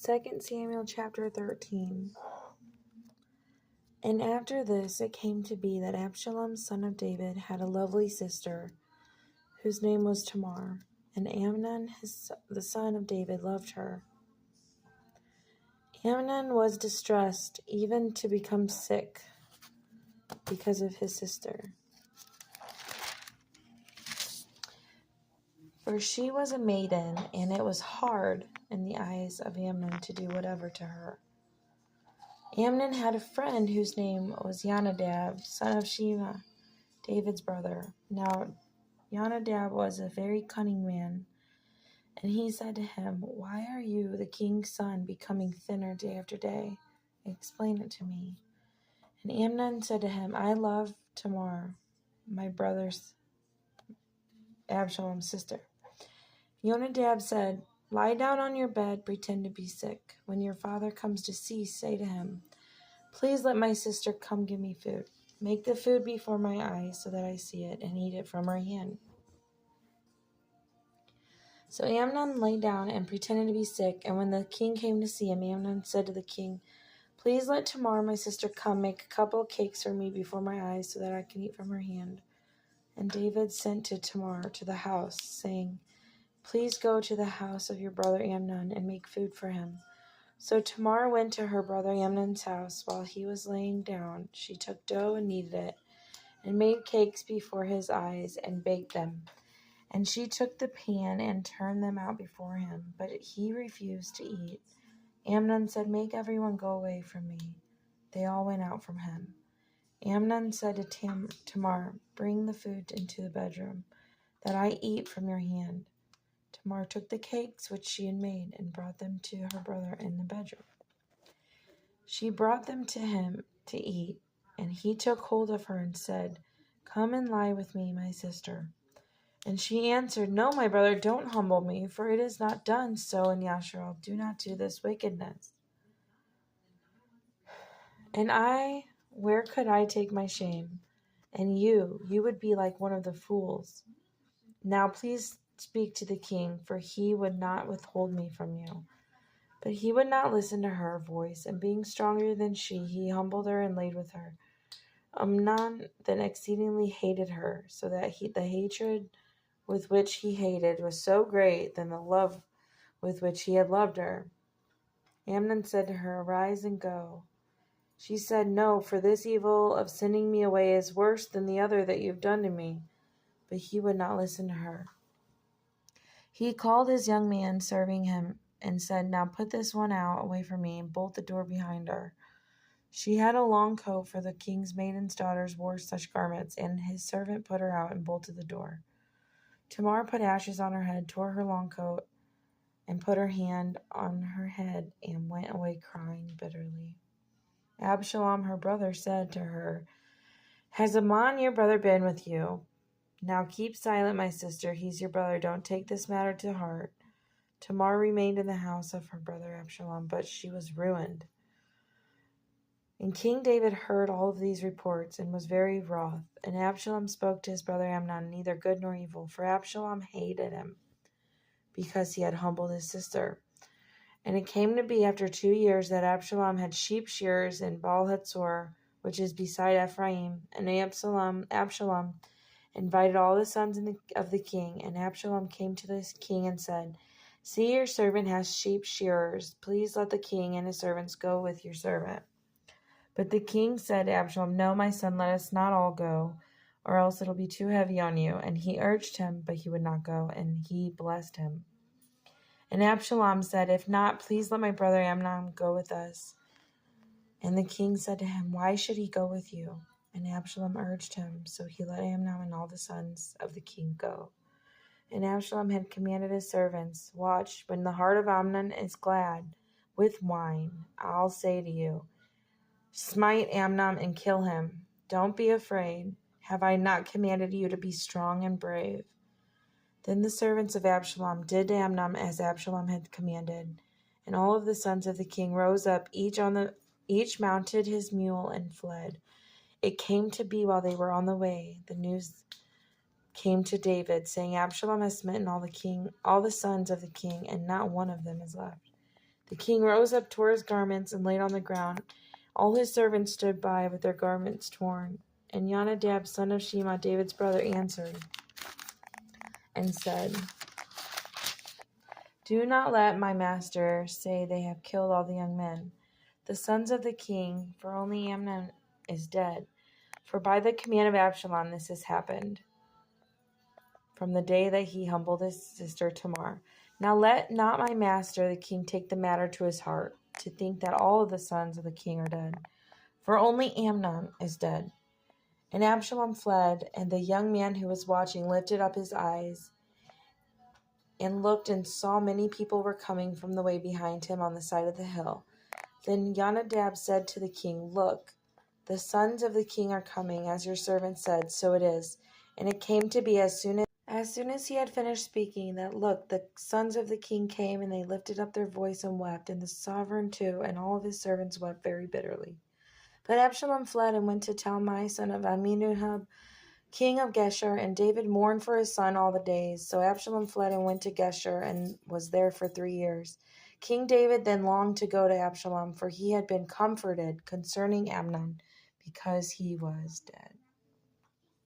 2 Samuel chapter 13. And after this it came to be that Absalom son of David had a lovely sister, whose name was Tamar, and Amnon the son of David loved her. Amnon was distressed, even to become sick, because of his sister. For she was a maiden, and it was hard in the eyes of Amnon to do whatever to her. Amnon had a friend whose name was Jonadab, son of Shema, David's brother. Now Jonadab was a very cunning man, and he said to him, "Why are you, the king's son, becoming thinner day after day? Explain it to me." And Amnon said to him, "I love Tamar, my brother's Absalom's sister." Jonadab said, "Lie down on your bed, pretend to be sick. When your father comes to see, say to him, 'Please let my sister come give me food. Make the food before my eyes so that I see it and eat it from her hand.'" So Amnon lay down and pretended to be sick, and when the king came to see him, Amnon said to the king, "Please let Tamar, my sister, come make a couple of cakes for me before my eyes so that I can eat from her hand." And David sent to Tamar to the house, saying, "Please go to the house of your brother Amnon and make food for him." So Tamar went to her brother Amnon's house. While he was laying down, she took dough and kneaded it, and made cakes before his eyes, and baked them. And she took the pan and turned them out before him, but he refused to eat. Amnon said, "Make everyone go away from me." They all went out from him. Amnon said to Tamar, "Bring the food into the bedroom, that I eat from your hand." Tamar took the cakes which she had made and brought them to her brother in the bedroom. She brought them to him to eat, and he took hold of her and said, "Come and lie with me, my sister." And she answered, "No, my brother, don't humble me, for it is not done so in Yasharel. Do not do this wickedness. And I, where could I take my shame? And you would be like one of the fools. Now please speak to the king, for he would not withhold me from you." But he would not listen to her voice, and being stronger than she, he humbled her and laid with her. Amnon then exceedingly hated her, so that the hatred with which he hated was so great than the love with which he had loved her. Amnon said to her, "Arise and go." She said, "No, for this evil of sending me away is worse than the other that you have done to me." But he would not listen to her. He called his young man serving him and said, "Now put this one out away from me and bolt the door behind her." She had a long coat, for the king's maidens' daughters wore such garments, and his servant put her out and bolted the door. Tamar put ashes on her head, tore her long coat, and put her hand on her head, and went away crying bitterly. Absalom, her brother, said to her, "Has Amnon your brother been with you? Now keep silent, my sister. He's your brother. Don't take this matter to heart." Tamar remained in the house of her brother Absalom, but she was ruined. And King David heard all of these reports and was very wroth. And Absalom spoke to his brother Amnon, neither good nor evil, for Absalom hated him, because he had humbled his sister. And it came to be after 2 years that Absalom had sheep shearers in Baal-Hatzor, which is beside Ephraim. And Absalom invited all the sons of the king. And Absalom came to the king and said, "See, your servant has sheep shearers. Please let the king and his servants go with your servant." But the king said to Absalom, "No, my son, let us not all go, or else it'll be too heavy on you." And he urged him, but he would not go, and he blessed him. And Absalom said, "If not, please let my brother Amnon go with us." And the king said to him, "Why should he go with you?" And Absalom urged him, so he let Amnon and all the sons of the king go. And Absalom had commanded his servants, "Watch, when the heart of Amnon is glad with wine, I'll say to you, 'Smite Amnon and kill him.' Don't be afraid. Have I not commanded you to be strong and brave?" Then the servants of Absalom did to Amnon as Absalom had commanded. And all of the sons of the king rose up, each mounted his mule and fled. It came to be while they were on the way, the news came to David, saying, "Absalom has smitten all the sons of the king, and not one of them is left." The king rose up, tore his garments, and laid on the ground. All his servants stood by with their garments torn. And Jonadab, son of Shema, David's brother, answered and said, "Do not let my master say they have killed all the young men, the sons of the king, for only Amnon is dead. For by the command of Absalom this has happened, from the day that he humbled his sister Tamar. Now let not my master the king take the matter to his heart, to think that all of the sons of the king are dead, for only Amnon is dead." And Absalom fled, and the young man who was watching lifted up his eyes and looked and saw many people were coming from the way behind him on the side of the hill. Then Jonadab said to the king, "Look, the sons of the king are coming, as your servant said, so it is." And it came to be as soon as he had finished speaking, that look, the sons of the king came, and they lifted up their voice and wept, and the sovereign too, and all of his servants wept very bitterly. But Absalom fled and went to Talmai, son of Amminadab, king of Geshur, and David mourned for his son all the days. So Absalom fled and went to Geshur, and was there for 3 years. King David then longed to go to Absalom, for he had been comforted concerning Amnon, because he was dead.